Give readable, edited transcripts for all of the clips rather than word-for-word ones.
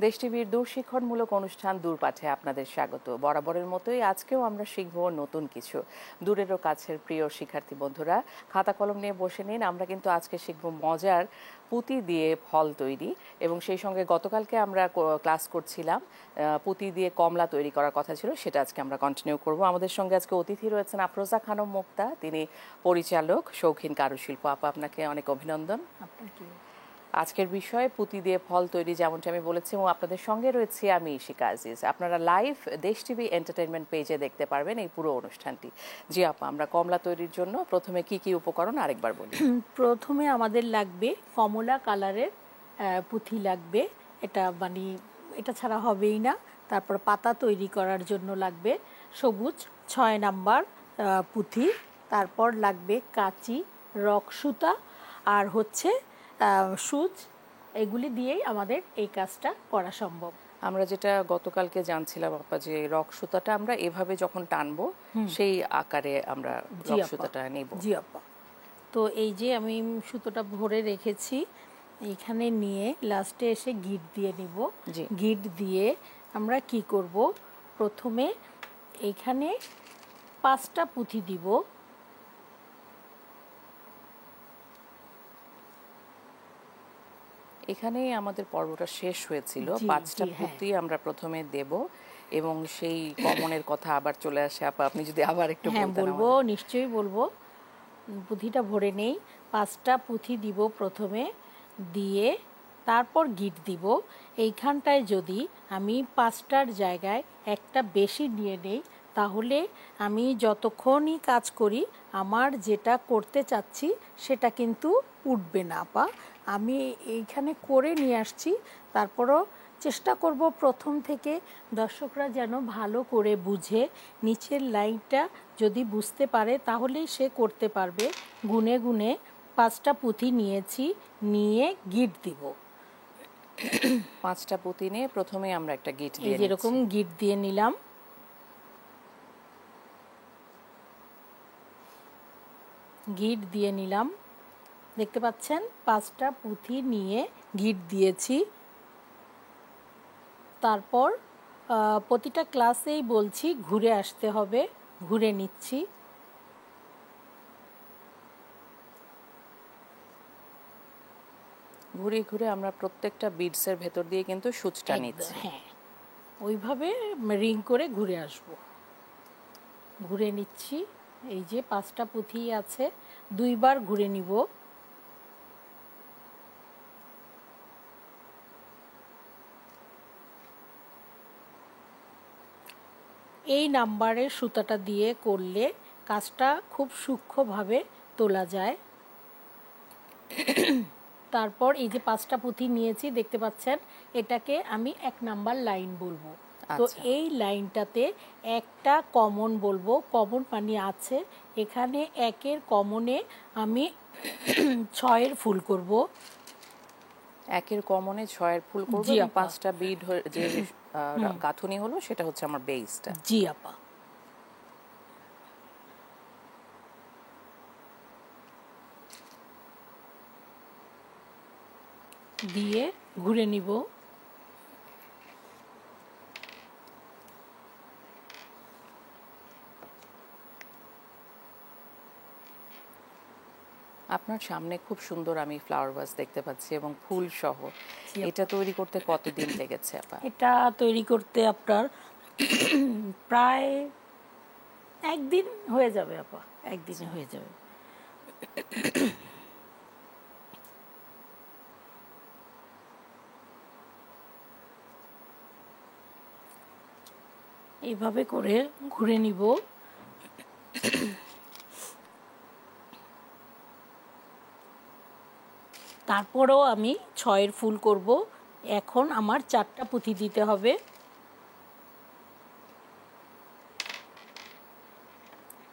দেশ টিভির দূরশিক্ষণমূলক অনুষ্ঠান দূরপাঠে আপনাদের স্বাগত। বরাবরের মতোই আজকেও আমরা শিখব নতুন কিছু। দূরেরও কাছের প্রিয় শিক্ষার্থী বন্ধুরা, খাতা কলম নিয়ে বসে নিন। আমরা কিন্তু আজকে শিখব মজার পুঁতি দিয়ে ফল তৈরি, এবং সেই সঙ্গে গতকালকে আমরা ক্লাস করছিলাম পুঁতি দিয়ে কমলা তৈরি করার কথা ছিল, সেটা আজকে আমরা কন্টিনিউ করব। আমাদের সঙ্গে আজকে অতিথি রয়েছেন আফরোজা খানম মুক্তা, তিনি পরিচালক, শৌখিন কারুশিল্প। আপা, আপনাকে অনেক অভিনন্দন। আপনাকে আজকের বিষয় পুঁতি দিয়ে ফল তৈরি, যেমনটি আমি বলেছি, এবং আপনাদের সঙ্গে রয়েছে আমি ইশিকা আজিজ। আপনারা লাইভ দেশ টিভি এন্টারটেইনমেন্ট পেজে দেখতে পারবেন এই পুরো অনুষ্ঠানটি। জি আপা, আমরা কমলা তৈরির জন্য প্রথমে কি কি উপকরণ আরেকবার বলি। প্রথমে আমাদের লাগবে কমলা কালারের পুঁথি লাগবে, এটা ছাড়া হবেই না। তারপর পাতা তৈরি করার জন্য লাগবে সবুজ 6 নাম্বার পুঁথি। তারপর লাগবে কাঁচি, রক সুতা আর সুচ। এগুলি দিয়েই আমাদের এই কাজটা করা সম্ভব। আমরা যেটা গতকালকে জানছিলাম আপা, যে রক সুতাটা আমরা এভাবে যখন টানবো সেই আকারে আমরা রক সুতাটা নেব। জি আপা। তো এই যে আমি সুতোটা ভরে রেখেছি, এখানে নিয়ে লাস্টে এসে গিট দিয়ে নিব। গিট দিয়ে আমরা কি করব, প্রথমে এখানে 5টা পুঁথি দিব। এখানেই আমাদের পর্বটা শেষ হয়েছিল। 5টা পুঁতি আমরা প্রথমে দেব, এবং সেই কমনের কথা আবার চলে আসে আপা, আপনি যদি আবার একটু বলতেন। বলবো, নিশ্চয়ই বলবো। পুঁথিটা ভরে নেই। 5টা পুঁথি দিব প্রথমে, দিয়ে তারপর গিট দিব। এইখানটায় যদি আমি 5টার জায়গায় একটা বেশি নিয়ে নেই, তাহলে আমি যতক্ষণই কাজ করি আমার যেটা করতে চাচ্ছি সেটা কিন্তু উঠবে না আপা। আমি এইখানে করে নিয়ে আসছি, তারপরও চেষ্টা করব প্রথম থেকে দর্শকরা যেন ভালো করে বুঝে, নিচের লাইনটা যদি বুঝতে পারে তাহলেই সে করতে পারবে। গুনে গুনে 5টা পুঁথি নিয়েছি, নিয়ে গিট দিব। 5টা পুঁতি নিয়ে প্রথমে আমরা একটা গিট দিয়ে নিচ্ছি। যেরকম গিট দিয়ে নিলাম, গিট দিয়ে নিলাম, দেখতে পাচ্ছেন 5টা পুঁথি নিয়ে গিট দিয়েছি। তারপর প্রতিটা ক্লাসেই বলছি ঘুরে আসতে হবে, ঘুরে নিচ্ছি। ঘুরে ঘুরে আমরা প্রত্যেকটা বিডসের ভেতর দিয়ে কিন্তু সূচটা নিচ্ছি। হ্যাঁ, ওইভাবে রিং করে ঘুরে আসব। ঘুরে নিচ্ছি। এই যে 5টা পুঁথি আছে, 2বার ঘুরে নিব। এই নাম্বারের সুতাটা দিয়ে করলে কাজটা খুব সূক্ষ্মভাবে তোলা যায়। তারপর এই যে 5টা পুঁথি নিয়েছি, দেখতে পাচ্ছেন, এটাকে আমি 1 নাম্বার লাইন বলবো। তো এই লাইনটাতে একটা কমন বলবো, কমন মানে আছে এখানে। 1-এর কমনে আমি 6-এর ফুল করব। 1-এর কমনে 6-এর ফুল করব, এবং 5টা বিড যে গাঁথুনি হলো সেটা হচ্ছে আমার বেসটা। জি আপা। দিয়ে ঘুরে নিব। আপনার সামনে খুব সুন্দর আমি ফ্লাওয়ার ভাস দেখতে পাচ্ছি, এবং ফুল সহ। এটা তৈরি করতে কতদিন লেগেছে আপা? এটা তৈরি করতে আপনার প্রায় 1 দিন হয়ে যাবে আপা, 1 দিনে হয়ে যাবে। এইভাবে করে ঘুরে নিব। তারপরেও আমি 6-এর ফুল করব। এখন আমার 4টা পুঁথি দিতে হবে।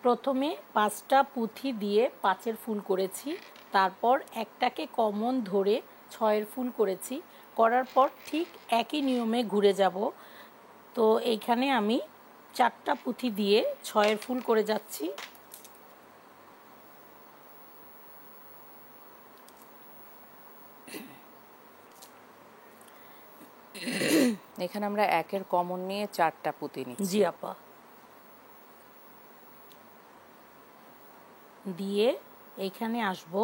প্রথমে 5টা পুঁথি দিয়ে 5-এর ফুল করেছি, তারপর একটাকে কমন ধরে 6-এর ফুল করেছি। করার পর ঠিক একই নিয়মে ঘুরে যাব। তো এইখানে আমি 4টা পুঁথি দিয়ে 6-এর ফুল করে যাচ্ছি। এখানে আমরা একের কমন নিয়ে 4টা পুঁতি নিচ্ছি। জি আপা। দিয়ে এইখানে আসব,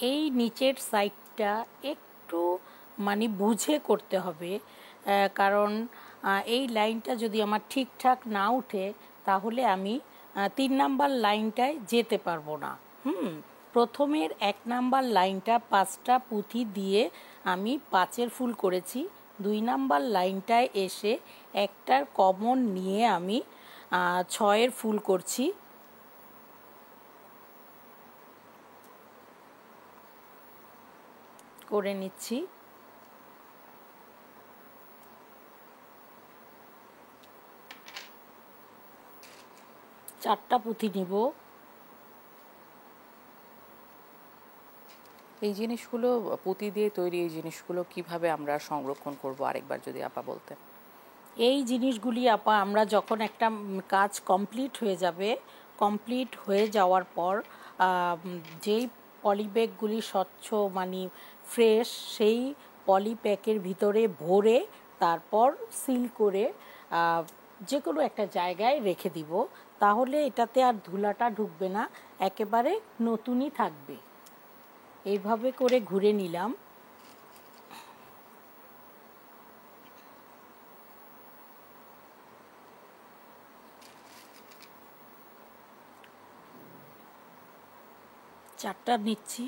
এই নিচের সাইডটা একটু মানে বুঝে করতে হবে, কারণ এই লাইনটা যদি আমার ঠিকঠাক না উঠে তাহলে আমি 3 নাম্বার লাইনটায় যেতে পারবো না। প্রথমের 1 নাম্বার লাইনটা 5টা পুঁথি দিয়ে আমি 5-এর ফুল করেছি। 2 নাম্বার লাইনটায় এসে একটার কমন নিয়ে আমি 6-এর ফুল করছি। করে নিচ্ছি। চারটা পুঁথি নিব। এই জিনিসগুলো পুঁতি দিয়ে তৈরি, এই জিনিসগুলো কিভাবে আমরা সংরক্ষণ করব আরেকবার যদি আপা বলতেন। এই জিনিসগুলি আপা আমরা যখন একটা কাজ কমপ্লিট হয়ে যাবে, কমপ্লিট হয়ে যাওয়ার পর যেই পলিব্যাগগুলি স্বচ্ছ মানে ফ্রেশ, সেই পলিপ্যাকের ভিতরে ভরে তারপর সিল করে যে কোনো একটা জায়গায় রেখে দিব। তাহলে এটাতে আর ধুলাটা ঢুকবে না, একেবারে নতুনই থাকবে। এইভাবে করে ঘুরে নিলাম। চারটা নিচ্ছি।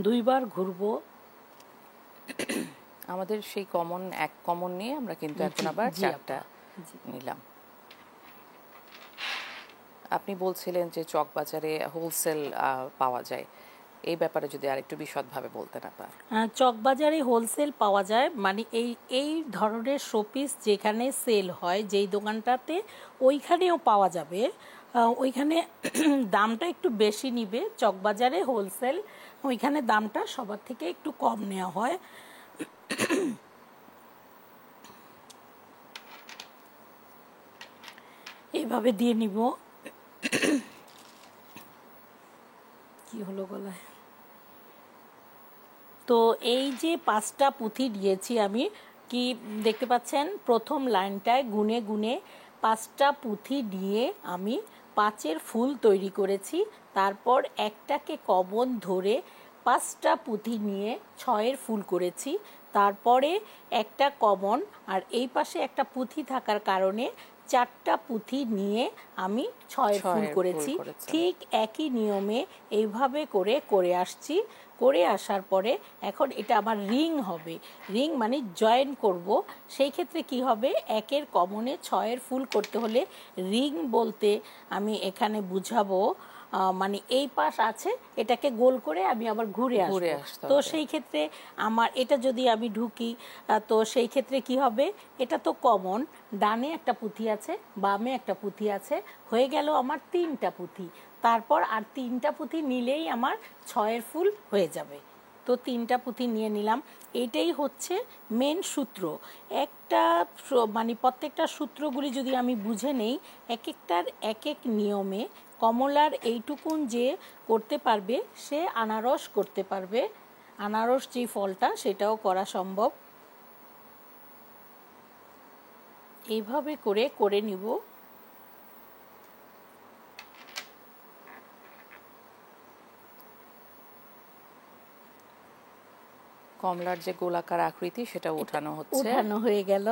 দুইবার ঘুরবো। আমাদের সেই এক কমন নিয়ে আমরা কিন্তু এখন আবার 4টা নিলাম। আপনি বলছিলেন যে চকবাজারে হোলসেল পাওয়া যায়, এই ব্যাপারে যদি আরেকটু বিশদভাবে বলতেন আপা। চকবাজারে হোলসেল পাওয়া যায়, মানে এই ধরনের শোপিস যেখানে সেল হয় যেই দোকানটাতে, ওইখানেও পাওয়া যাবে। ওইখানে দামটা একটু বেশি নিবে। চকবাজারে হোলসেল, ওইখানে দামটা সবার থেকে একটু কম নেওয়া হয়। এইভাবে দিয়ে নিব। কি হলো গলায়? তো এই যে 5টা পুঁথি দিয়েছি আমি, কি দেখতে পাচ্ছেন, প্রথম লাইনটায় গুনে গুনে 5টা পুঁথি দিয়ে আমি 5-এর ফুল তৈরি করেছি। তারপর একটাকে কমন ধরে 5টা পুঁথি নিয়ে 6-এর ফুল করেছি। তারপরে একটা কমন আর এই পাশে একটা পুঁথি থাকার কারণে 4টা পুঁথি নিয়ে আমি 6-এর ফুল করেছি। ঠিক একই নিয়মে এইভাবে করে আসছি। করে আসার পরে এখন এটা আমার রিং হবে। রিং মানে জয়েন করব। সেই ক্ষেত্রে কি হবে, একের কমনে 6-এর ফুল করতে হলে রিং বলতে আমি এখানে বুঝাবো, মানে এই পাশ আছে, এটাকে গোল করে আমি আবার ঘুরে আসবো। তো সেই ক্ষেত্রে আমার এটা যদি আমি ঢুকি, তো সেই ক্ষেত্রে কি হবে, এটা তো কমন, ডানে একটা পুঁথি আছে, বামে একটা পুঁথি আছে, হয়ে গেল আমার 3টা পুঁথি। তারপর আর 3টা পুঁথি নিলেই আমার 6-এর ফুল হয়ে যাবে। তো 3টা পুঁথি নিয়ে নিলাম। এইটাই হচ্ছে মেন সূত্র। একটা মানে প্রত্যেকটা সূত্রগুলি যদি আমি বুঝে নেই, এক একটার এক এক নিয়মে, কমলার এইটুকুন যে করতে পারবে সে আনারস করতে পারবে। আনারস যে ফলটা, সেটাও করা সম্ভব। এইভাবে করে নিব। কমলার যে গোলাকার আকৃতি সেটা উঠানো হয়ে গেল।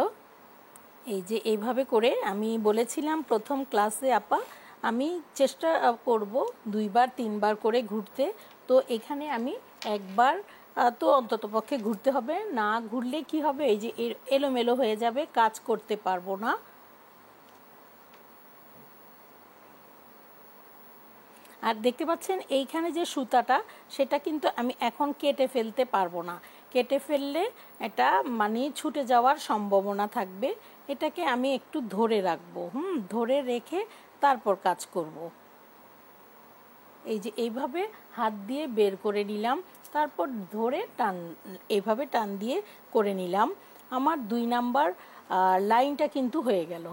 এই যে এইভাবে করে আমি বলেছিলাম প্রথম ক্লাসে আপা, আমি চেষ্টা করব 2বার 3বার করে ঘুরতে। তো এখানে আমি একবার তো অন্ততপক্ষে ঘুরতে হবে, না ঘুরলে কি হবে, এই যে এলোমেলো হয়ে যাবে, কাজ করতে পারবো না। আর দেখতে পাচ্ছেন এইখানে যে সুতাটা, সেটা কিন্তু আমি এখন কেটে ফেলতে পারবো না। কেটে ফেললে এটা মানে ছুটে যাওয়ার সম্ভাবনা থাকবে। এটাকে আমি একটু ধরে রাখবো, ধরে রেখে তারপর কাজ করব। এই যে এইভাবে হাত দিয়ে বের করে নিলাম, তারপর ধরে এইভাবে টান দিয়ে করে নিলাম। আমার 2 নাম্বার লাইনটা কিন্তু হয়ে গেল।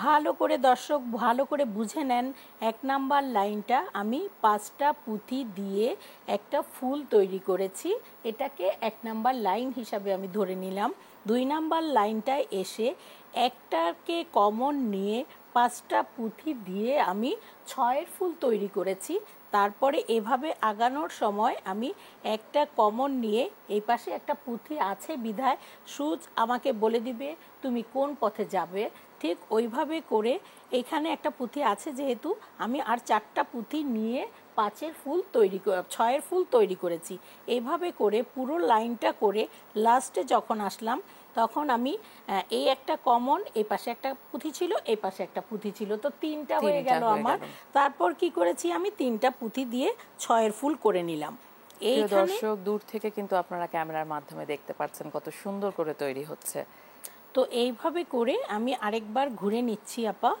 ভালো করে দর্শক ভালো করে বুঝে নেন। 1 নাম্বার লাইনটা আমি 5টা পুঁথি দিয়ে একটা ফুল তৈরি করেছি, এটাকে 1 নাম্বার লাইন হিসাবে আমি ধরে নিলাম। 2 নাম্বার লাইনটায় এসে একটাকে কমন নিয়ে 5টা পুঁথি দিয়ে আমি 6-এর ফুল তৈরি করেছি। তারপরে এভাবে আগানোর সময় আমি একটা কমন নিয়ে, এই পাশে একটা পুঁথি আছে বিধায় সূচ আমাকে বলে দিবে তুমি কোন পথে যাবে, ঠিক ওইভাবে করে এখানে একটা পুঁথি আছে যেহেতু আমি আর 4টা পুঁথি নিয়ে 5-এর ফুল তৈরি 6-এর ফুল তৈরি করেছি। এইভাবে করে পুরো লাইনটা করে লাস্টে যখন আসলাম তখন আমি এই একটা কমন, এই পাশে একটা পুঁথি ছিল, এই পাশে একটা পুঁথি ছিল, তো 3টা হয়ে গেল আমার। তারপর কি করেছি, আমি 3টা পুঁথি দিয়ে 6-এর ফুল করে নিলাম। এই দর্শক দূর থেকে কিন্তু আপনারা ক্যামেরার মাধ্যমে দেখতে পাচ্ছেন কত সুন্দর করে তৈরি হচ্ছে। তো এইভাবে করে আমি আরেকবার ঘুরে নিচ্ছি আপা।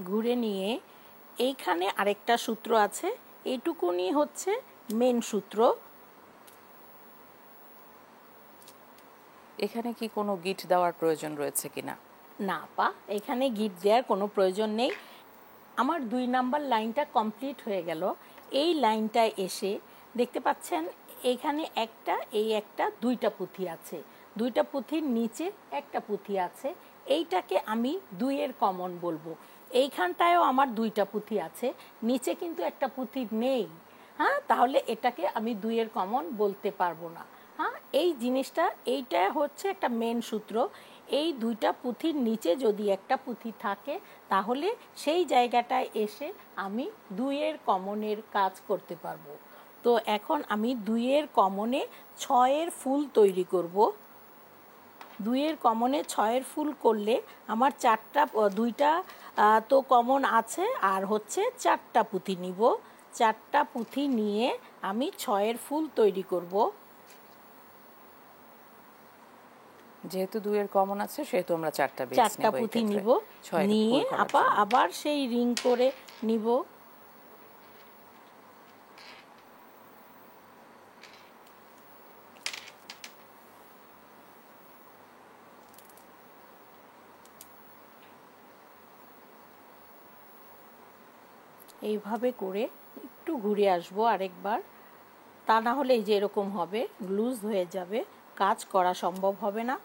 ঘুরে নিয়ে এইখানে আরেকটা সূত্র আছে, এইটুকুনি হচ্ছে মেন সূত্র। এখানে কি কোনো গিট দেওয়ার প্রয়োজন রয়েছে কিনা? না আপা, এখানে গিট দেওয়ার কোনো প্রয়োজন নেই। আমার 2 নাম্বার লাইনটা কমপ্লিট হয়ে গেল। এই লাইনটায় এসে দেখতে পাচ্ছেন এখানে একটা, এই একটা, 2টা পুঁথি আছে, 2টা পুঁথির নিচে একটা পুঁথি আছে, এইটাকে আমি 2-এর কমন বলবো। এইখানটায়ও আমার 2টা পুঁথি আছে, নিচে কিন্তু একটা পুঁথি নেই। হ্যাঁ, তাহলে এটাকে আমি 2-এর কমন বলতে পারবো না। হ্যাঁ, এই জিনিসটা, এইটা হচ্ছে একটা মেন সূত্র। এই 2টা পুঁথির নিচে যদি একটা পুঁথি থাকে তাহলে সেই জায়গাটায় এসে আমি 2-এর কমনের কাজ করতে পারবো। তো এখন আমি 2-এর কমনে 6-এর ফুল তৈরি করব। 2-এর কমনে 6-এর ফুল করলে আমার 2টা তো কমন আছে, আর হচ্ছে 4টা পুঁথি নিব। 4টা পুঁথি নিয়ে আমি 6-এর ফুল তৈরি করব। যেহেতু 2-এর কমন আছে সেহেতু আমরা 4টা পুঁথি নিব, নিয়ে আপা আবার সেই রিং করে নিব। এইভাবে করে একটু ঘুরে আসবো আরেকবার, তা না হলে এই যে এরকম হবে, লুজ হয়ে যাবে, কাজ করা সম্ভব হবে না।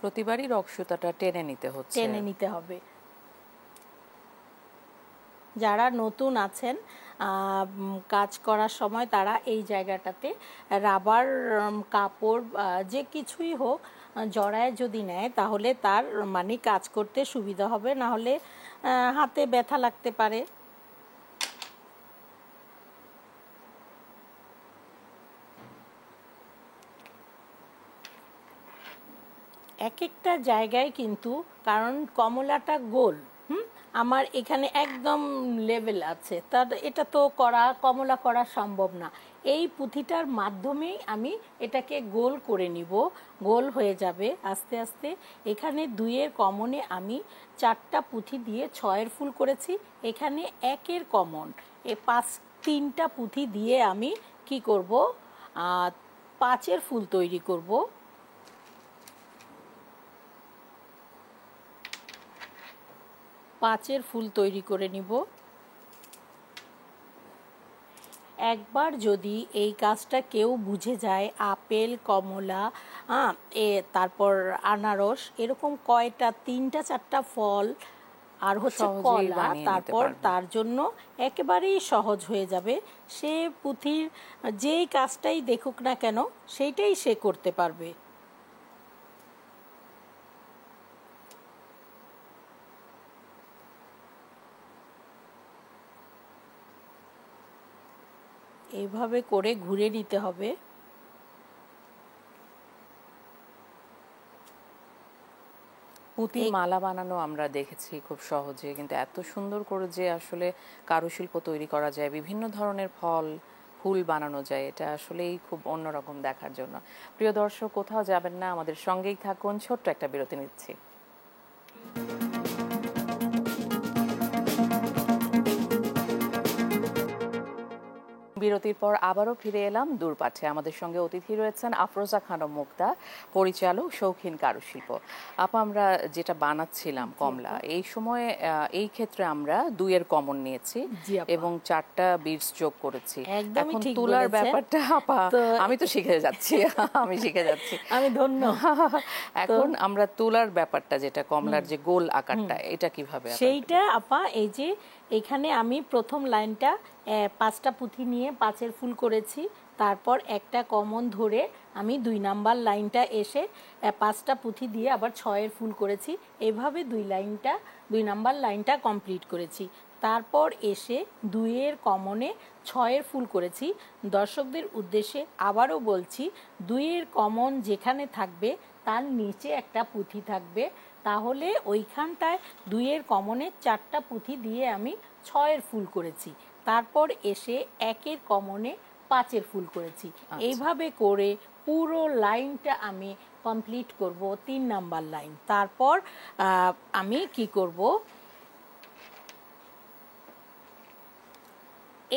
প্রতিবারই রক্সুতাটা টেনে নিতে হচ্ছে, টেনে নিতে হবে। যারা নতুন আছেন কাজ করার সময় তারা এই জায়গাটাতে রাবার কাপড় যে কিছুই হোক জড়ায় যদি নেয় তাহলে তার মানে কাজ করতে সুবিধা হবে, না হলে হাতে ব্যথা লাগতে পারে। এক একটা জায়গায় কিন্তু, কারণ কমলাটা গোল, আমার এখানে একদম লেভেল আছে, তার এটা তো কমলা করা সম্ভব না। এই পুঁথিটার মাধ্যমেই আমি এটাকে গোল করে নিব, গোল হয়ে যাবে আস্তে আস্তে। এখানে 2-এর কমনে আমি 4টা পুঁথি দিয়ে 6-এর ফুল করেছি, এখানে 1-এর কমন 3টা পুঁথি দিয়ে আমি কি করব, 5-এর ফুল তৈরি করব। 5-এর ফুল তৈরি করে নিব। একবার যদি এই কাজটা কেউ বুঝে যায়, আপেল, কমলা, তারপর আনারস, এরকম কয়টা 3টা 4টা ফল আর হচ্ছে কলা, তারপর তার জন্য একেবারেই সহজ হয়ে যাবে। সে পুঁথির যেই কাজটাই দেখুক না কেন সেইটাই সে করতে পারবে। এইভাবে করে ঘুরে নিতে হবে। পুঁতির মালা বানানো আমরা দেখেছি খুব সহজে, কিন্তু এত সুন্দর করে যে আসলে কারুশিল্প তৈরি করা যায়, বিভিন্ন ধরনের ফল ফুল বানানো যায়, এটা আসলেই খুব অন্যরকম দেখার জন্য। প্রিয় দর্শক, কোথাও যাবেন না, আমাদের সঙ্গেই থাকুন, ছোট্ট একটা বিরতি নিচ্ছি। বিরতির পর আবারও ফিরে এলাম দূরপাঠে। আমাদের সঙ্গে অতিথি রয়েছেন আফরোজা খানম মুক্তা, পরিচালক, শৌখিন কারুশিল্প। আপা, আমরা যেটা বানাচ্ছিলাম কমলা, এই সময় এই ক্ষেত্রে আমরা 2-এর কমন নিয়েছি জি আপা। এবং 4টা বিটস যোগ করেছি। একদমই এখন ঠিক তুলার বলেছেন। ব্যাপারটা আপা, তো আমি তো শিখে যাচ্ছি আমি শিখে যাচ্ছি। আমি ধন্য। এখন আমরা তুলার ব্যাপারটা, যেটা কমলার যে গোল আকারটা, এটা কিভাবে আপা? সেইটা আপা, এই যে এখানে আমি প্রথম লাইনটা 5টা পুঁথি নিয়ে 5-এর ফুল করেছি, তারপর একটা কমন ধরে আমি 2 নাম্বার লাইনটা এসে 5টা পুঁথি দিয়ে আবার 6-এর ফুল করেছি। এইভাবে 2 নাম্বার লাইনটা কমপ্লিট করেছি। তারপর এসে 2-এর কমনে 6-এর ফুল করেছি। দর্শকদের উদ্দেশ্যে আবারও বলছি, 2-এর কমন যেখানে থাকবে তার নিচে একটা পুঁথি থাকবে, তাহলে ওইখানটায় 2-এর কমনে 4টা পুঁথি দিয়ে আমি 6-এর ফুল করেছি। তারপর এসে 1-এর কমনে 5-এর ফুল করেছি। এইভাবে করে পুরো লাইনটা আমি কমপ্লিট করব, 3 নাম্বার লাইন। তারপর আমি কি করব,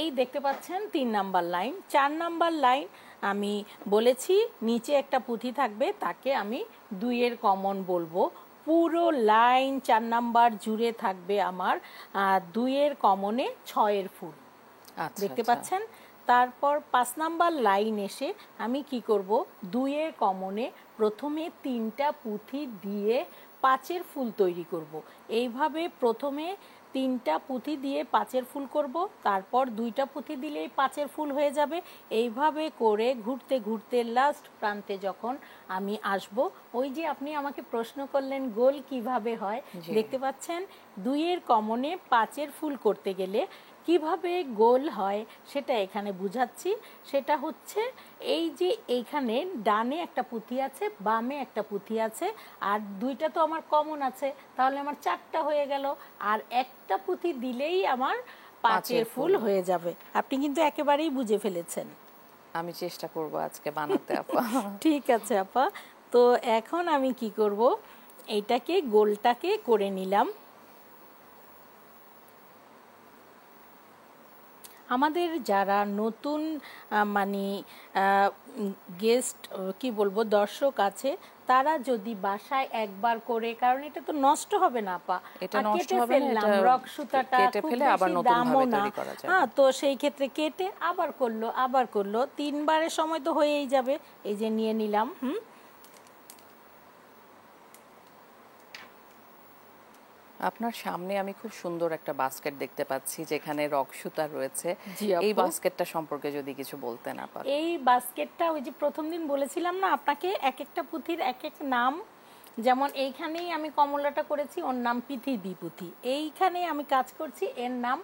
এই দেখতে পাচ্ছেন 3 নাম্বার লাইন। 4 নাম্বার লাইন আমি বলেছি নিচে একটা পুঁথি থাকবে, তাকে আমি 2-এর কমন বলবো। পুরো লাইন 4 নাম্বার জুড়ে থাকবে আমার 2-এর কমনে 6-এর ফুল। দেখতে পাচ্ছেন। তারপর 5 নাম্বার লাইন এসে আমি কি করব, 2-এর কমনে প্রথমে 3টা পুঁথি দিয়ে 5-এর ফুল তৈরি করব। এইভাবে প্রথমে 3টা পুঁথি দিয়ে 5-এর ফুল করব, তারপর 2টা পুঁথি দিলেই 5-এর ফুল হয়ে যাবে। এইভাবে করে ঘুরতে ঘুরতে লাস্ট প্রান্তে যখন আমি আসব, ওই যে আপনি আমাকে প্রশ্ন করলেন গোল কিভাবে হয়, দেখতে পাচ্ছেন 2-এর কমনে 5-এর ফুল করতে গেলে কিভাবে গোল হয় সেটা এখানে বুঝাচ্ছি। সেটা হচ্ছে এই যে এইখানে ডানে একটা পুঁথি আছে, বামে একটা পুঁথি আছে, আর 2টা তো আমার কমন আছে, তাহলে আমার 4টা হয়ে গেল, আর একটা পুঁথি দিলেই আমার 5-এর ফুল হয়ে যাবে। আপনি কিন্তু একেবারেই বুঝে ফেলেছেন। আমি চেষ্টা করব আজকে বানাতে আপা। ঠিক আছে আপা। তো এখন আমি কি করব, এইটাকে গোলটাকে করে নিলাম। আমাদের যারা নতুন মানে গেস্ট কি বলবো দর্শক আছে, তারা যদি বাসায় একবার করে, কারণ এটা তো নষ্ট হবে না আপা, এটা নষ্ট কেটে হবে না, ফেললাম, এটা রক সুতাটা কেটে খুব ফেলে আবার বেশি নতুন দামও ভাবে না। তৈরি করা যাবে। হ্যাঁ, তো সেই ক্ষেত্রে কেটে আবার করলো 3বারের সময় তো হয়েই যাবে। এই যে নিয়ে নিলাম। আপনার সামনে আমি খুব সুন্দর একটা বাস্কেট দেখতে পাচ্ছি, যেখানে রক সুতা রয়েছে। জি এই আপু। বাস্কেটটা সম্পর্কে যদি কিছু বলতেন আপা। এই বাস্কেটটা ওই যে প্রথম দিন বলেছিলাম না আপনাকে, এক একটা পুঁথির এক এক নাম। যেমন এইখানেই আমি কমলাটা করেছি, ওর নাম পৃথিবী পুঁথি। এইখানেই আমি কাজ করছি, এর নাম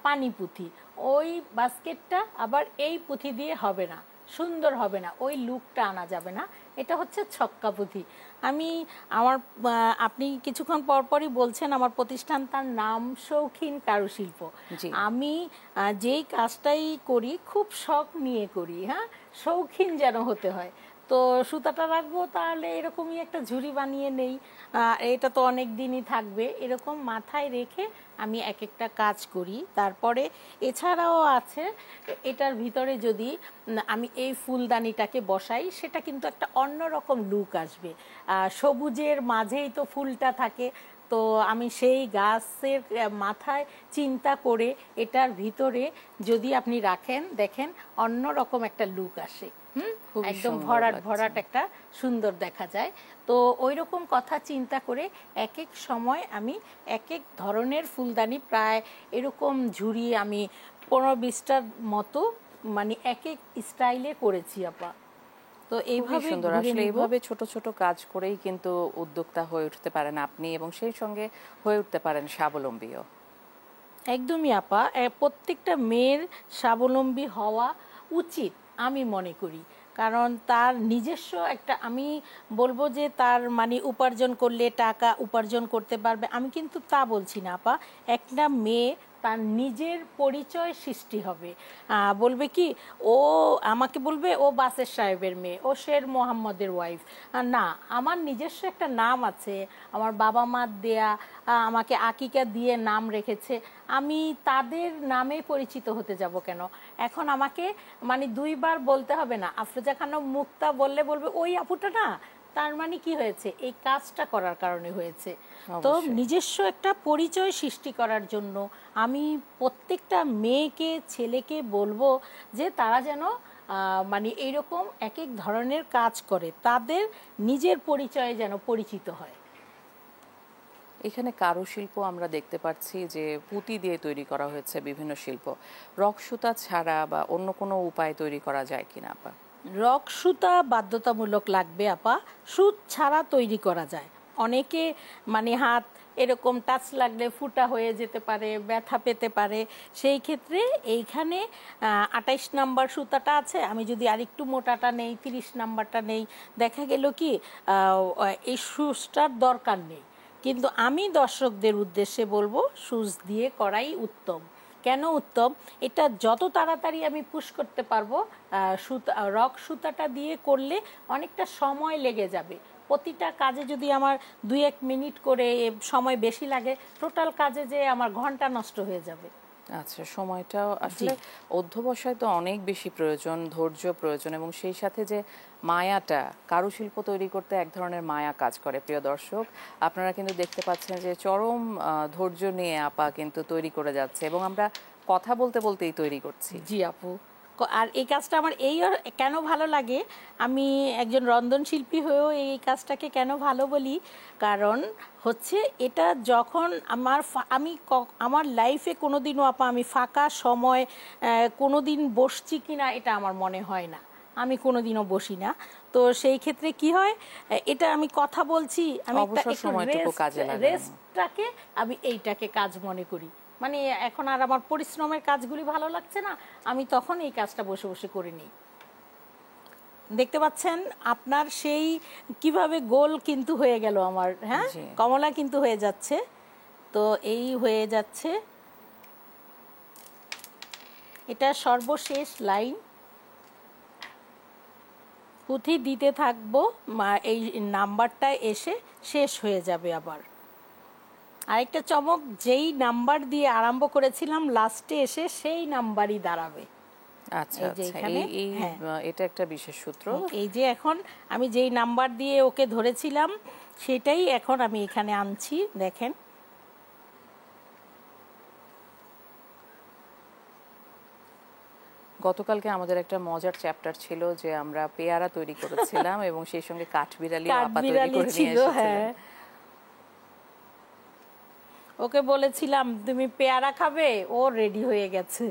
পানি পুঁথি। ওই বাস্কেটটা আবার এই পুঁথি দিয়ে হবে না, সুন্দর হবে না, ওই লুকটা আনা যাবে না। এটা হচ্ছে ছক্কা পুঁথি। আমি আমার আপনি কিছুক্ষণ পরপরই বলছেন আমার প্রতিষ্ঠানটার নাম শৌখিন কারুশিল্প। জি। আমি যেই কাজটাই করি খুব শখ নিয়ে করি, হ্যাঁ, শৌখিন যেন হতে হয়। তো সুতাটা রাখবো, তাহলে এরকমই একটা ঝুড়ি বানিয়ে নেই, এটা তো অনেক দিনই থাকবে, এরকম মাথায় রেখে আমি এক একটা কাজ করি। তারপরে এছাড়াও আছে, এটার ভিতরে যদি আমি এই ফুলদানিটাকে বসাই, সেটা কিন্তু একটা অন্যরকম লুক আসবে। সবুজের মাঝেই তো ফুলটা থাকে, তো আমি সেই গাছের মাথায় চিন্তা করে এটার ভিতরে যদি আপনি রাখেন, দেখেন অন্যরকম একটা লুক আসে। একদম ভরাট একটা সুন্দর দেখা যায়। তো ওই রকম কথা চিন্তা করে এক এক সময় আমি এক এক ধরনের ফুলদানি, প্রায় এরকম ঝুড়ি আমি 15-20টার মতো, মানে এক এক স্টাইলে করেছি আপা। তো এইভাবে সুন্দর। আসলে এইভাবে ছোট ছোট কাজ করেই কিন্তু উদ্যোক্তা হয়ে উঠতে পারেন আপনি, এবং সেই সঙ্গে হয়ে উঠতে পারেন স্বাবলম্বীও। একদমই আপা, প্রত্যেকটা মেয়ের স্বাবলম্বী হওয়া উচিত আমি মনে করি। কারণ তার নিজস্ব একটা, আমি বলবো যে তার মানে উপার্জন করলে টাকা উপার্জন করতে পারবে, আমি কিন্তু তা বলছি না আপা। একটা মেয়ে তার নিজের পরিচয় সৃষ্টি হবে। বলবে কি, ও আমাকে বলবে ও বাসের সাহেবের মেয়ে, ও শের মোহাম্মদের ওয়াইফ। না, আমার নিজস্ব একটা নাম আছে, আমার বাবা মার দেয়া, আমাকে আকিকা দিয়ে নাম রেখেছে, আমি তাদের নামে পরিচিত হতে যাব কেন? এখন আমাকে মানে দুইবার বলতে হবে না। আফরোজা খানম মুক্তা বললে বলবে ওই আপুটা না, তার মানে কি হয়েছে, এই কাজটা করার কারণে হয়েছে। তো নিজস্ব একটা পরিচয় সৃষ্টি করার জন্য আমি প্রত্যেকটা মেয়েকে ছেলেকে বলবো যে তারা যেন মানে এইরকম এক এক ধরনের কাজ করে, তাদের নিজের পরিচয়ে যেন পরিচিত হয়। এখানে কারুশিল্প আমরা দেখতে পাচ্ছি যে পুঁতি দিয়ে তৈরি করা হয়েছে বিভিন্ন শিল্প। রক সুতা ছাড়া বা অন্য কোনো উপায় তৈরি করা যায় কিনা আপা? রক সুতা বাধ্যতামূলক লাগবে আপা, সুত ছাড়া তৈরি করা যায়। অনেকে মানে হাত এরকম টাচ লাগলে ফুটা হয়ে যেতে পারে, ব্যথা পেতে পারে। সেই ক্ষেত্রে এইখানে 28 নাম্বার সুতাটা আছে, আমি যদি আরেকটু মোটাটা নেই, 30 নাম্বারটা নেই, দেখা গেল কি এই সুচটার দরকার নেই। কিন্তু আমি দর্শকদের উদ্দেশ্যে বলবো সুচ দিয়ে করাই উত্তম। কেন উত্তম? এটা যত তাড়াতাড়ি আমি পুশ করতে পারবো, সুতা রক সুতাটা দিয়ে করলে অনেকটা সময় লেগে যাবে। প্রতিটা কাজে যদি আমার 2-1 মিনিট করে সময় বেশি লাগে, টোটাল কাজে যে আমার ঘন্টা নষ্ট হয়ে যাবে। আচ্ছা, সময়টাও আসলে অধ্যবসায় তো অনেক বেশি প্রয়োজন, ধৈর্য প্রয়োজন, এবং সেই সাথে যে মায়াটা, কারুশিল্প তৈরি করতে এক ধরনের মায়া কাজ করে। প্রিয় দর্শক, আপনারা কিন্তু দেখতে পাচ্ছেন যে চরম ধৈর্য নিয়ে আপা কিন্তু তৈরি করে যাচ্ছে, এবং আমরা কথা বলতে বলতেই তৈরি করছি। জি আপু, আর এই কাজটা আমার কেন ভালো লাগে, আমি একজন রন্ধনশিল্পী হয়েও এই কাজটাকে কেন ভালো বলি, কারণ হচ্ছে এটা যখন আমার লাইফে কোনোদিনও আপা আমি ফাঁকা সময় কোনোদিন বসছি কিনা এটা আমার মনে হয় না, আমি কোনোদিনও বসি না। তো সেই ক্ষেত্রে কি হয়, এটা আমি কথা বলছি, আমি রেস্টটাকে আমি এইটাকে কাজ মনে করি। মানে এখন আর আমার পরিশ্রমের কাজগুলি ভালো লাগছে না, আমি তখন এই কাজটা বসে বসে করে নিই। দেখতে পাচ্ছেন আপনার সেই কিভাবে গোল কিন্তু হয়ে গেল আমার, হ্যাঁ কমলা কিন্তু হয়ে যাচ্ছে। তো এই হয়ে যাচ্ছে, এটা সর্বশেষ লাইন। পুঁথি দিতে থাকবো, এই নাম্বারটা এসে শেষ হয়ে যাবে। আবার আরেকটা চমক, যেই নাম্বার দিয়ে আরম্ভ করেছিলাম লাস্টে এসে সেই নাম্বারই দাঁড়াবে। আচ্ছা আচ্ছা, এটা একটা বিশেষ সূত্র। এই যে এখন আমি যেই নাম্বার দিয়ে ওকে ধরেছিলাম সেটাই এখন আমি এখানে আনছি, দেখেন। গতকালকে আমাদের একটা মজার চ্যাপ্টার ছিল যে আমরা পেয়ারা তৈরি করেছিলাম এবং সেই সঙ্গে কাঠবিড়ালি আপা তৈরি করে নিয়ে এসেছিলেন। ওকে বলেছিলাম তুমি পেয়ারা খাবে, ও রেডি হয়ে গেছে।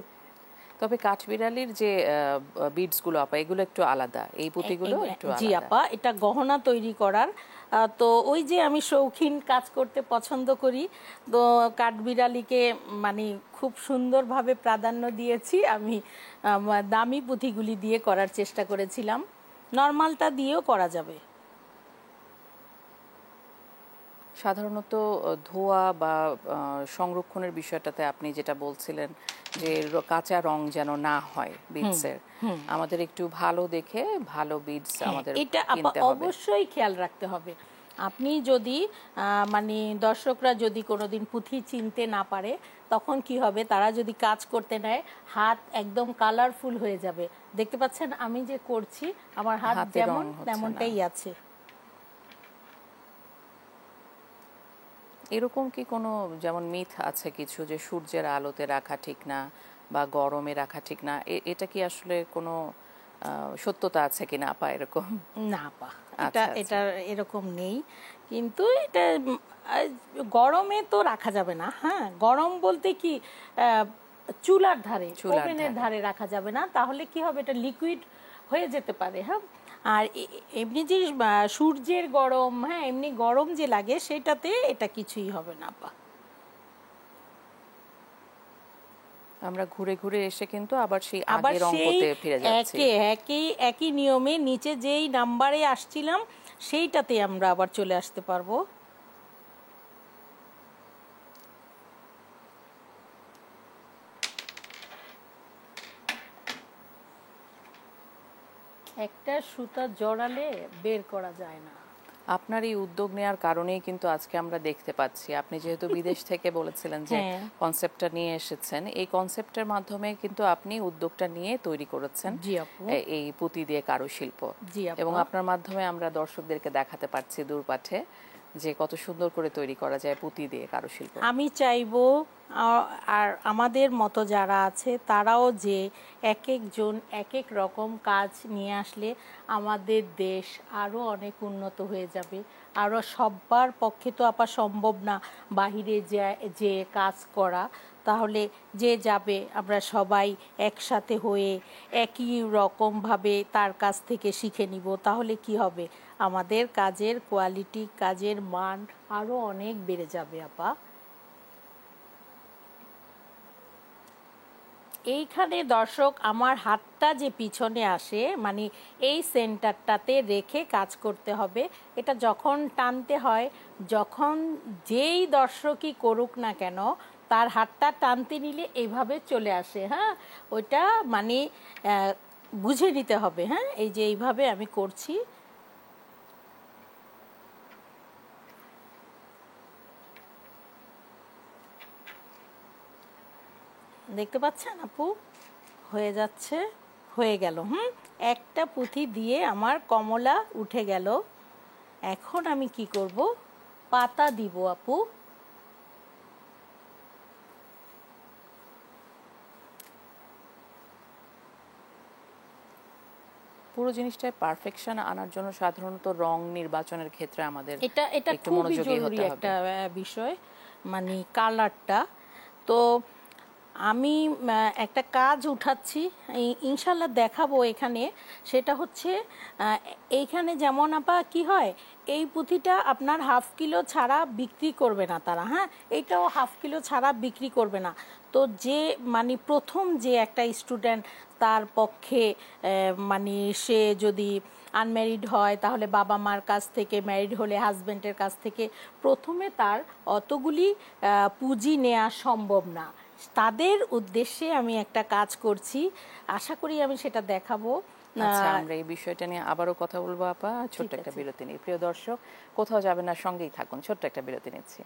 তবে কাঠবিড়ালির যে বিডস গুলো আপা, এগুলো একটু আলাদা, এই পুঁতিগুলো একটু আলাদা। জি আপা, এটা গহনা তৈরি করার। তো ওই যে আমি শৌখিন কাজ করতে পছন্দ করি, তো কাঠবিড়ালিকে মানে খুব সুন্দরভাবে প্রাধান্য দিয়েছি আমি। দামি পুঁথিগুলি দিয়ে করার চেষ্টা করেছিলাম, নর্মালটা দিয়েও করা যাবে। সাধারণত ধোয়া বা সংরক্ষণের বিষয়টাতে আপনি যেটা বলছিলেন যে কাঁচা রং যেন না হয় বিডসের, আমাদের একটু ভালো দেখে ভালো বিডস আমাদের এটা অবশ্যই খেয়াল রাখতে হবে। আপনি যদি মানে দর্শকরা যদি কোনোদিন পুঁথি চিনতে না পারে, তখন কি হবে, তারা যদি কাজ করতে নেয় হাত একদম কালারফুল হয়ে যাবে। দেখতে পাচ্ছেন আমি যে করছি, আমার হাত যেমন তেমনটাই আছে। এরকম কি কোনো যেমন মিথ আছে কিছু যে সূর্যের আলোতে রাখা ঠিক না বা গরমে রাখা ঠিক না, এটা কি আসলে কোনো সত্যতা আছে কিনা আপা এরকম? না আপা, এটা এরকম নেই, কিন্তু এটা গরমে তো রাখা যাবে না। হ্যাঁ, গরম বলতে কি চুলার ধারে, ওভেনের ধারে রাখা যাবে না, তাহলে কি হবে, এটা লিকুইড হয়ে যেতে পারে। হ্যাঁ, আর এমনি যে সূর্যের গরম, হ্যাঁ এমনি গরম যে লাগে সেটাতে এটা কিছুই হবে না আপা। আমরা ঘুরে ঘুরে এসে কিন্তু আবার সেই আগের অঙ্কতে ফিরে যাচ্ছি। একই নিয়মে নিচে যেই নাম্বারে আসছিলাম সেইটাতে আমরা আবার চলে আসতে পারবো। একটা সুতা জড়ালে বের করা যায় না। আপনার এই উদ্যোগ নেওয়ার কারণেই কিন্তু আজকে আমরা দেখতে পাচ্ছি, আপনি যেহেতু বিদেশ থেকে বলেছিলেন যে হ্যাঁ। কনসেপ্টটা নিয়ে এসেছেন, এই কনসেপ্টের মাধ্যমে কিন্তু আপনি উদ্যোগটা নিয়ে তৈরি করেছেন জি আপু। এই পুঁতি দিয়ে কারুশিল্প। জি আপু। এবং আপনার মাধ্যমে আমরা দর্শকদেরকে দেখাতে পারছি দূরপাঠে যে কত সুন্দর করে তৈরি করা যায় পুঁতি দিয়ে কারুশিল্প। আমি চাইবো আর আমাদের মতো যারা আছে তারাও যে এক একজন এক এক রকম কাজ নিয়ে আসলে আমাদের দেশ আরও অনেক উন্নত হয়ে যাবে। আরও সবার পক্ষে তো আপা সম্ভব না বাহিরে যে কাজ করা, তাহলে যে যাবে আমরা সবাই একসাথে হয়ে একই রকমভাবে তার কাছ থেকে শিখে নিব, তাহলে কি হবে, আমাদের কাজের কোয়ালিটি, কাজের মান আরও অনেক বেড়ে যাবে আপা। এইখানে দর্শক আমার হাতটা যে পিছনে আসে, মানে এই সেন্টারটাতে রেখে কাজ করতে হবে। এটা যখন টানতে হয়, যখন যেই দর্শকই করুক না কেন তার হাতটা টানতে নিলে এইভাবে চলে আসে। হ্যাঁ, ওইটা মানে বুঝে নিতে হবে। হ্যাঁ, এই যে এইভাবে আমি করছি। দেখতে পাচ্ছেন আপু, হয়ে যাচ্ছে, হয়ে গেল। একটা পুঁথি দিয়ে আমার কমলা উঠে গেল। এখন আমি কি করব, পাতা দিব আপু। পুরো জিনিসটায় পারফেকশন আনার জন্য সাধারণত রং নির্বাচনের ক্ষেত্রে আমাদের এটা একটু খুবই মনোযোগী জরুরি হতে হবে। একটা বিষয়, মানে কালারটা। তো আমি একটা কাজ উঠাচ্ছি, ইনশাল্লাহ দেখাবো এখানে। সেটা হচ্ছে এইখানে যেমন আপা কি হয়, এই পুঁথিটা আপনার হাফ কিলো ছাড়া বিক্রি করবে না তারা। হ্যাঁ, এইটাও হাফ কিলো ছাড়া বিক্রি করবে না। তো যে মানে প্রথম যে একটা স্টুডেন্ট, তার পক্ষে মানে সে যদি আনম্যারিড হয় তাহলে বাবা মার কাছ থেকে, ম্যারিড হলে হাজব্যান্ডের কাছ থেকে প্রথমে তার অতগুলি পুঁজি নেওয়া সম্ভব না। তাদের উদ্দেশ্যে আমি একটা কাজ করছি, আশা করি আমি সেটা দেখাবো। আচ্ছা, আমরা এই বিষয়টা নিয়ে আবারও কথা বলবো আপা, ছোট্ট একটা বিরতি নিই। প্রিয় দর্শক, কোথাও যাবেন না, সঙ্গেই থাকুন, ছোট্ট একটা বিরতি নিচ্ছি।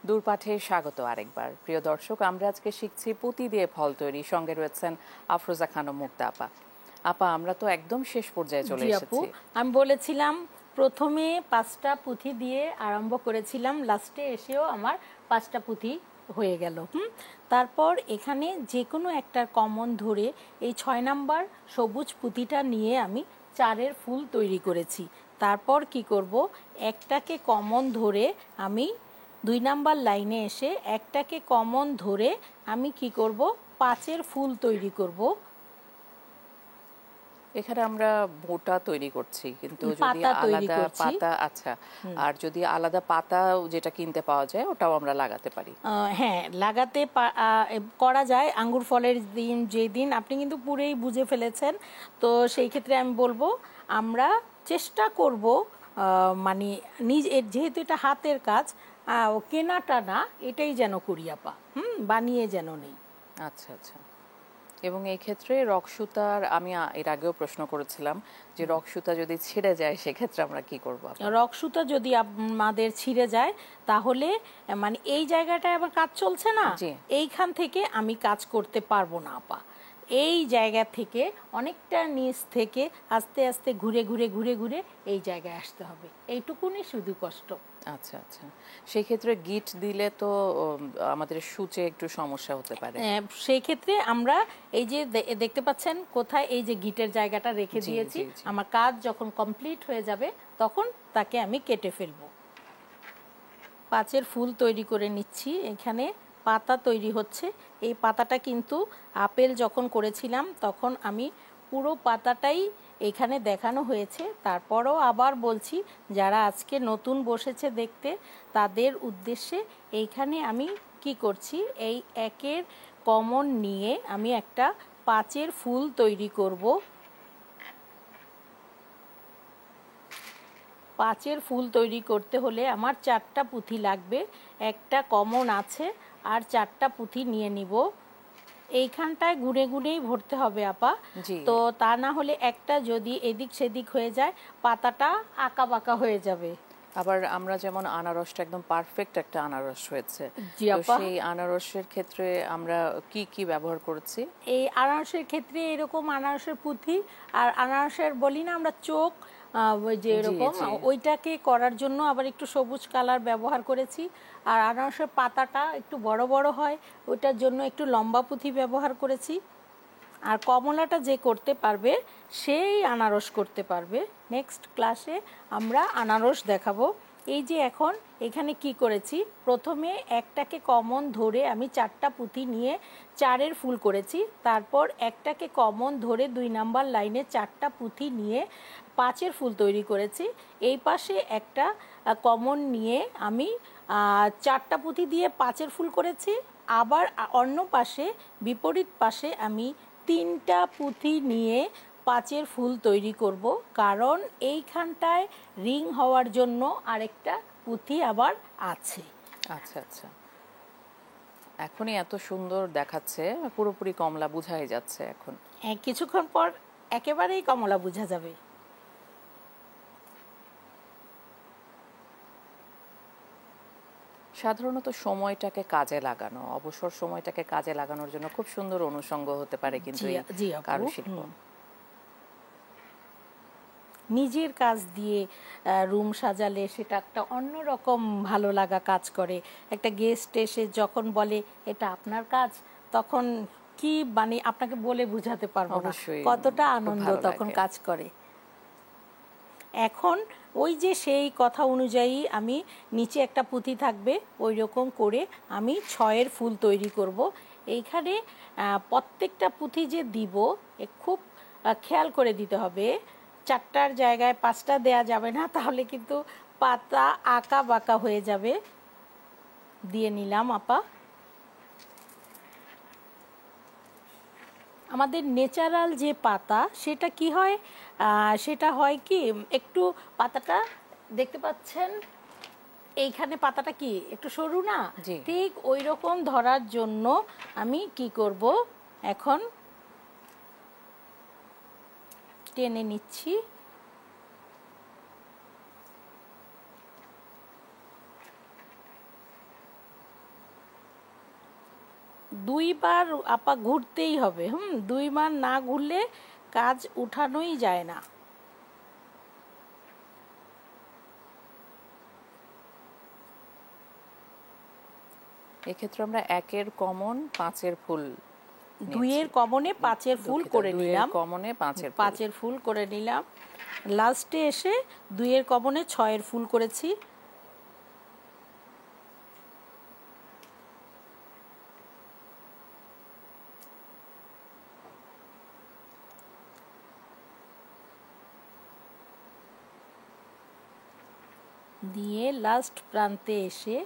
দূরপাঠে স্বাগত আরেকবার। প্রিয় দর্শক, আমরা আজকে শিখছি পুঁতি দিয়ে ফল তৈরি। সঙ্গে রয়েছেন আফরোজা খানম মুক্তা আপা। আপা, আমরা তো একদম শেষ পর্যায়ে চলে এসেছি। আমি বলেছিলাম প্রথমে 5টা পুঁথি দিয়ে আরম্ভ করেছিলাম, লাস্টে এসেও আমার 5টা পুঁথি হয়ে গেল। তারপর এখানে যে কোনো একটা কমন ধরে এই 6 নাম্বার সবুজ পুঁথিটা নিয়ে আমি 4-এর ফুল তৈরি করেছি। তারপর কি করব, একটাকে কমন ধরে আমি 2 নাম্বার লাইনে এসে একটাকে কমন ধরে আমি কি করব, 5-এর ফুল তৈরি করব। এখানে আমরা মোটা তৈরি করছি, কিন্তু যদি পাতা তৈরি আলাদা করছি। পাতা, আচ্ছা, আর যদি আলাদা পাতা যেটা কিনতে পাওয়া যায় ওটাও আমরা লাগাতে পারি। হ্যাঁ, লাগাতে করা যায়। আঙ্গুর ফলের দিন, যেদিন আপনি কিন্তু পুরোই বুঝে ফেলেছেন, তো সেই ক্ষেত্রে আমি বলবো আমরা চেষ্টা করব মানে যেহেতু এটা হাতের কাজ, কেনাটা না, এটাই যেন করি আপা। বানিয়ে যেন নেই। আচ্ছা আচ্ছা। এবং এই ক্ষেত্রে রক্সুতার, আমি এর আগেও প্রশ্ন করেছিলাম যে রক্সুতা যদি ছিঁড়ে যায় সেক্ষেত্রে আমরা কি করব? রক্সুতা যদি আমাদের ছিঁড়ে যায় তাহলে মানে এই জায়গাটায় আবার কাজ চলছে না, এইখান থেকে আমি কাজ করতে পারবো না আপা। এই জায়গা থেকে অনেকটা নিচ থেকে আস্তে আস্তে ঘুরে ঘুরে ঘুরে ঘুরে এই জায়গায় আসতে হবে, এইটুকুনি শুধু কষ্ট। আচ্ছা আচ্ছা, সেই ক্ষেত্রে গিট দিলে তো আমাদের সূচে একটু সমস্যা হতে পারে। সেই ক্ষেত্রে আমরা এই যে দেখতে পাচ্ছেন কোথায় এই যে গিটের জায়গাটা রেখে দিয়েছি, আমার কাজ যখন কমপ্লিট হয়ে যাবে তখন তাকে আমি কেটে ফেলবো। 5-এর ফুল তৈরি করে নিচ্ছি। এখানে পাতা তৈরি হচ্ছে। এই পাতাটা কিন্তু আপেল যখন করেছিলাম তখন আমি পুরো পাতাটাই এখানে দেখানো হয়েছে। তারপরও আবার বলছি, যারা আজকে নতুন বসেছে দেখতে তাদের উদ্দেশ্যে এইখানে আমি কি করছি, এই 1-এর কমন নিয়ে আমি একটা 5-এর ফুল তৈরি করব। 5-এর ফুল তৈরি করতে হলে আমার 4টা পুঁথি লাগবে। একটা কমন আছে আর 4টা পুঁথি নিয়ে নিব। এইখানটায় ঘুরে ঘুরেই ভরতে হবে আপা। জি। তো তা না হলে একটা যদি এদিক সেদিক হয়ে যায় পাতাটা আঁকা বাঁকা হয়ে যাবে। আবার আমরা যেমন আনারসটা একদম পারফেক্ট একটা আনারস হয়েছে, জি তো আপা। সেই আনারসের ক্ষেত্রে আমরা কি কি ব্যবহার করেছি? এই আনারসের ক্ষেত্রে এরকম আনারসের পুঁথি আর আনারসের বলি না আমরা চোখ, ওই যে জি এরকম জি। ওইটাকে করার জন্য আবার একটু সবুজ কালার ব্যবহার করেছি। আর আনারসের পাতাটা একটু বড় বড় হয়, ওইটার জন্য একটু লম্বা পুঁথি ব্যবহার করেছি। আর কমলাটা যে করতে পারবে সেই আনারস করতে পারবে। নেক্সট ক্লাসে আমরা আনারস দেখাবো। এই যে এখন এখানে কি করেছি, প্রথমে একটাকে কমন ধরে আমি 4টা পুঁথি নিয়ে 4-এর ফুল করেছি। তারপর একটাকে কমন ধরে 2 নাম্বার লাইনে 4টা পুঁথি নিয়ে 5-এর ফুল তৈরি করেছি। এই পাশে একটা কমন নিয়ে আমি 4টা পুঁথি দিয়ে 5-এর ফুল করেছি। আবার অন্য পাশে বিপরীত পাশে আমি 3টা পুঁথি নিয়ে 5-এর ফুল তৈরি করব, কারণ এইখানটায় রিং হওয়ার জন্য আরেকটা পুঁথি আবার আছে। আচ্ছা আচ্ছা, এখনই এত সুন্দর দেখাচ্ছে, পুরোপুরি কমলা বোঝাই যাচ্ছে এখন। কিছুক্ষণ পর একেবারেই কমলা বোঝা যাবে। সাধারণত সময়টাকে কাজে লাগানো, অবসর সময়টাকে কাজে লাগানোর জন্য খুব সুন্দর অনুষঙ্গ হতে পারে কিন্তু এই জি আপু। কারুশিল্প। নিজের কাজ দিয়ে রুম সাজালে সেটা একটা অন্যরকম ভালো লাগা কাজ করে। একটা গেস্ট এসে যখন বলে এটা আপনার কাজ, তখন কি মানে আপনাকে বলে বোঝাতে পারবো না অবশ্যই কতটা খুব আনন্দ ভালো তখন লাগে। কাজ করে। এখন ওই যে সেই কথা অনুযায়ী আমি নিচে একটা পুঁথি থাকবে ওই রকম করে আমি 6-এর ফুল তৈরি করব। এইখানে প্রত্যেকটা পুঁথি যে দিব খুব খেয়াল করে দিতে হবে। 4টার জায়গায় 5টা দেয়া যাবে না, তাহলে কিন্তু পাতা আঁকা বাঁকা হয়ে যাবে। দিয়ে নিলাম আপা। আমাদের ন্যাচারাল যে পাতা সেটা কি হয়, সেটা হয় কি একটু পাতাটা দেখতে পাচ্ছেন এইখানে পাতাটা কি একটু সরু না, জি। ঠিক ওই রকম ধরার জন্য আমি কি করব, এখন টেনে নিচ্ছি। দুইবার আপা ঘুরতেই হবে। 2বার না ঘুরলে কাজ উঠানোই যায় না। এক্ষেত্রে আমরা 1-এর কমন 5-এর ফুল, 2-এর কমনে 5-এর ফুল করে নিলাম। 2-এর কমনে 5-এর ফুল। 5-এর ফুল করে নিলাম। লাস্টে এসে 2-এর কমনে 6-এর ফুল করেছি। দিয়ে লাস্ট প্রান্তে এসে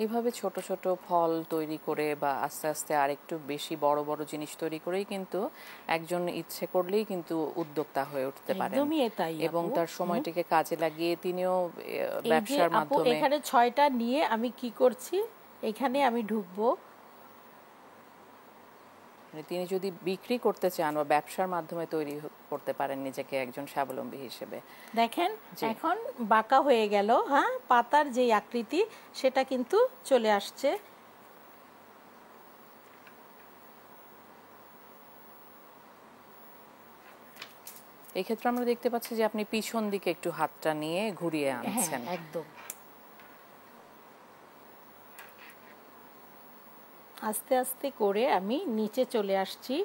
এভাবে ছোট ছোট ফল তৈরি করে বা আস্তে আস্তে আরেকটু বেশি বড় বড় জিনিস তৈরি করেই কিন্তু একজন ইচ্ছে করলেই কিন্তু উদ্যোক্তা হয়ে উঠতে পারেন, একদমই তাই এবং আপু। তার সময়টিকে কাজে লাগিয়ে তিনিও এই যে ব্যবসার আপু মাধ্যমে, এখানে 6টা নিয়ে আমি কি করছি, এখানে আমি ঢুকবো। মানে তিনি যদি বিক্রি করতে চান বা ব্যবসার মাধ্যমে তৈরি করতে পারেন নিজেকে একজন স্বাবলম্বী হিসেবে। দেখেন জি। এখন বাঁকা হয়ে গেল, হ্যাঁ, পাতার যে আকৃতি সেটা কিন্তু চলে আসছে। এই ক্ষেত্রে আমরা দেখতে পাচ্ছি যে আপনি পিছন দিকে একটু হাতটা নিয়ে ঘুরিয়ে হ্যাঁ আনছেন। একদম। আস্তে আস্তে করে আমি নিচে চলে আসছি।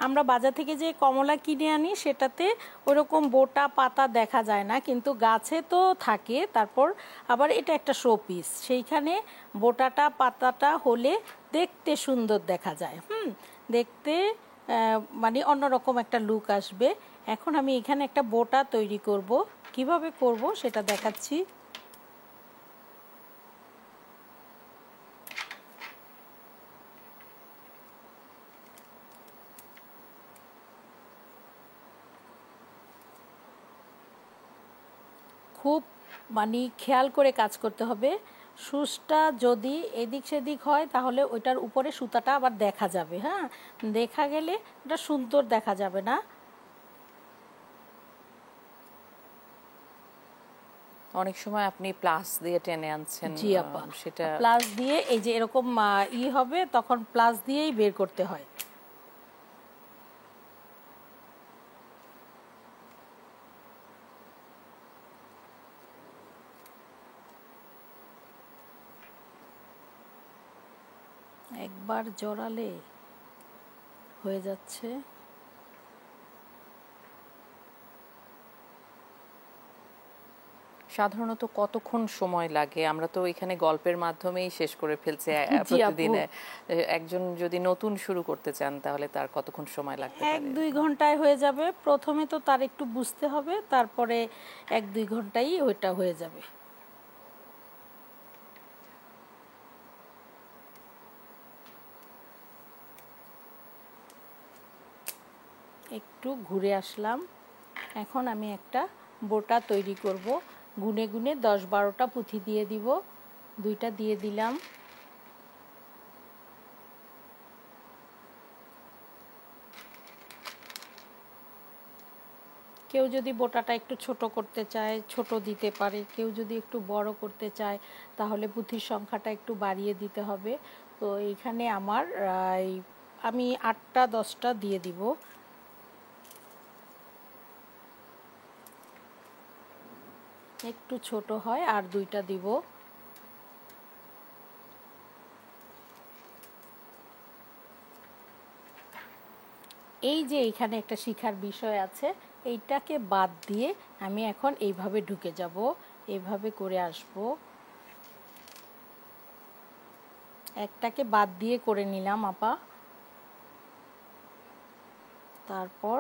আমরা বাজার থেকে যে কমলা কিনে আনি সেটাতে ওরকম বোটা পাতা দেখা যায় না, কিন্তু গাছে তো থাকে। তারপর আবার এটা একটা শো পিস, সেইখানে বোটাটা পাতাটা হলে দেখতে সুন্দর দেখা যায়। দেখতে মানে অন্যরকম একটা লুক আসবে। এখন আমি এখানে একটা বোটা তৈরি করব, কিভাবে করব সেটা দেখাচ্ছি। খুব মানে খেয়াল করে কাজ করতে হবে। সুচটা যদি এদিক সেদিক হয় তাহলে ওইটার উপরে সুতাটা আবার দেখা যাবে, হ্যাঁ, দেখা গেলে ওটা সুন্দর দেখা যাবে না। অনেক সময় আপনি প্লাস দিয়ে টেনে আনছেন, জি আপা, সেটা প্লাস দিয়ে এই যে এরকম হবে তখন প্লাস দিয়েই বের করতে হয়। একবার জড়ালে হয়ে যাচ্ছে। সাধারণত কতক্ষণ সময় লাগে? আমরা তো এখানে গল্পের মাধ্যমেই শেষ করে ফেলছি জি আপু, প্রতিদিনে। একজন যদি নতুন শুরু করতে চান তাহলে তার কতক্ষণ সময় লাগতে পারে? 1-2 ঘন্টায় হয়ে যাবে। প্রথমে তো তার একটু বুঝতে হবে, তারপরে 1-2 ঘন্টায় ওইটা হয়ে যাবে। একটু ঘুরে আসলাম। এখন আমি একটা বোটা তৈরি করব। গুনে গুনে 10-12টা পুঁথি দিয়ে দিব। 2টা দিয়ে দিলাম। কেউ যদি বোটাটা একটু ছোট করতে চায় ছোট দিতে পারে, কেউ যদি একটু বড় করতে চায় তাহলে পুঁথির সংখ্যাটা একটু বাড়িয়ে দিতে হবে। তো এইখানে আমার আমি 8টা-10টা দিয়ে দিব। একটু ছোট হয় আর 2টা দিব। এই যে এখানে একটা শিখার বিষয় আছে, এইটাকে বাদ দিয়ে আমি এখন এইভাবে ঢুকে যাব, এইভাবে করে আসব। একটাকে বাদ দিয়ে করে নিলাম আপা। তারপর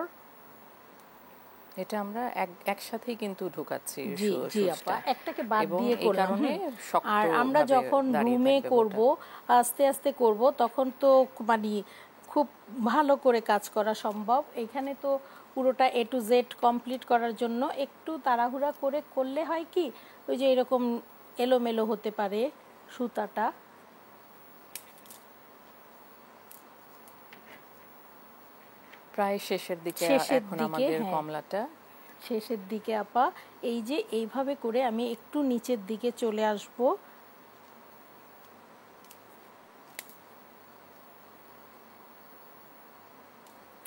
এটা আমরা একসাথেই কিন্তু ঢোকাচ্ছি জি জি আপা, সুচটা, একটাকে বাদ এবং দিয়ে এই করলাম। কারণে আর আমরা শক্তভাবে যখন দাঁড়িয়ে রুমে থাকবে করব, বোটা। আস্তে আস্তে করব, তখন তো মানে খুব ভালো করে কাজ করা সম্ভব। এখানে তো পুরোটা A to Z কমপ্লিট করার জন্য একটু তাড়াহুড়া করে করলে হয় কি, ওই যে এরকম এলোমেলো হতে পারে সুতাটা। প্রায় শেষের দিকে শেষের এখন দিকে, আমাদের হ্যাঁ কমলাটা। শেষের দিকে আপা। এই যে এইভাবে করে আমি একটু নিচের দিকে চলে আসব।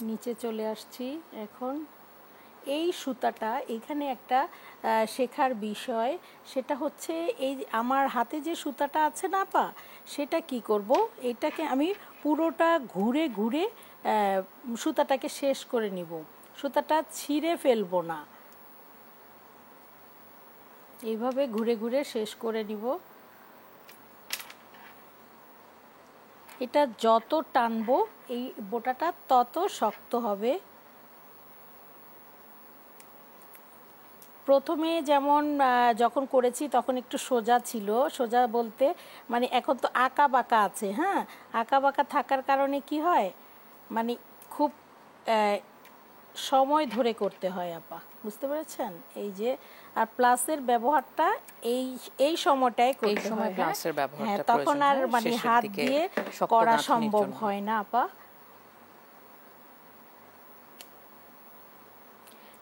নিচে চলে আসছি এখন। এই সুতাটা এখানে একটা শেখার বিষয়, সেটা হচ্ছে এই আমার হাতে যে সুতাটা আছে না আপা, সেটা কি করব, এটাকে আমি পুরোটা ঘুরে ঘুরে সুতাটাকে শেষ করে নিব, সুতাটা ছিঁড়ে ফেলবো না, এইভাবে ঘুরে ঘুরে শেষ করে নিব। এটা যত টানবো এই বোটাটা তত শক্ত হবে। প্রথমে যেমন যখন করেছি তখন একটু সোজা ছিল, সোজা বলতে মানে এখন তো আঁকা বাঁকা আছে, হ্যাঁ, আঁকা বাঁকা থাকার কারণে কি হয়, মানে খুব সময় ধরে করতে হয় আপা, বুঝতে পেরেছেন? এই যে আর প্লাসের ব্যবহারটা এই এই সময়টায় এই করতে সময় হয়, হ্যাঁ প্লাসের হ্যাঁ, ব্যবহারটা তখন প্রয়োজন আর হয় মানে শেষের হাত দিকে দিয়ে শক্ত করা গাঁথনির সম্ভব জন্য। হয় না আপা।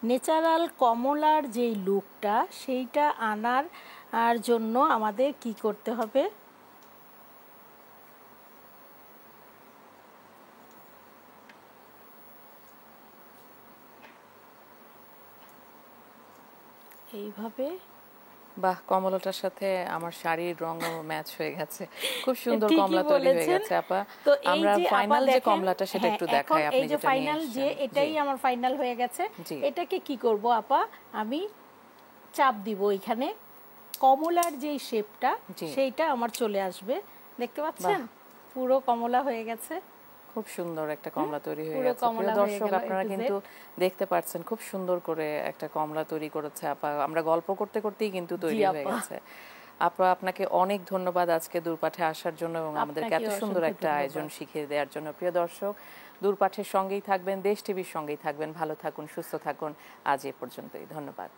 ন্যাচারাল কমলার যেই লুকটা সেইটা আনার জন্য আমাদের কি করতে হবে, এইভাবে। বাহ, কমলাটার সাথে আমার শাড়ির রঙও ম্যাচ হয়ে গেছে, খুব সুন্দর ঠিকই কমলা তৈরি হয়ে বলেছেন। গেছে আপা। তো এই আমরা যে আপা ফাইনাল যে দেখেন, কমলাটা সেটা হ্যাঁ একটু এখন দেখাই, এই আপনি যে যেটা নিয়ে ফাইনাল, যে এসেছেন। জি এটাই আমার ফাইনাল হয়ে গেছে। জি। এটাকে কি করব আপা, আমি চাপ দিব এখানে, কমলার যেই শেপটা জি। সেইটা আমার চলে আসবে, দেখতে পাচ্ছেন? বাহ, পুরো কমলা হয়ে গেছে। খুব সুন্দর একটা কমলা তৈরি হয়ে পুরো গেছে। প্রিয় কমলা হয়ে দর্শক, গেল A আপনারা to Z। কিন্তু দেখতে পাচ্ছেন খুব সুন্দর করে একটা কমলা তৈরি করেছে আপা। আমরা গল্প করতে করতেই কিন্তু জি তৈরি হয়ে আপা, গেছে। আপা, আপনাকে অনেক ধন্যবাদ আজকে দূরপাঠে আসার জন্য এবং আমাদেরকে আপনাকে এত সুন্দর অসংখ্য একটা আয়োজন ধন্যবাদ। শিখিয়ে দেওয়ার জন্য। প্রিয় দর্শক, দূরপাঠের সঙ্গেই থাকবেন, দেশ টিভির সঙ্গেই থাকবেন। ভালো থাকুন, সুস্থ থাকুন। আজ এ পর্যন্তই, ধন্যবাদ।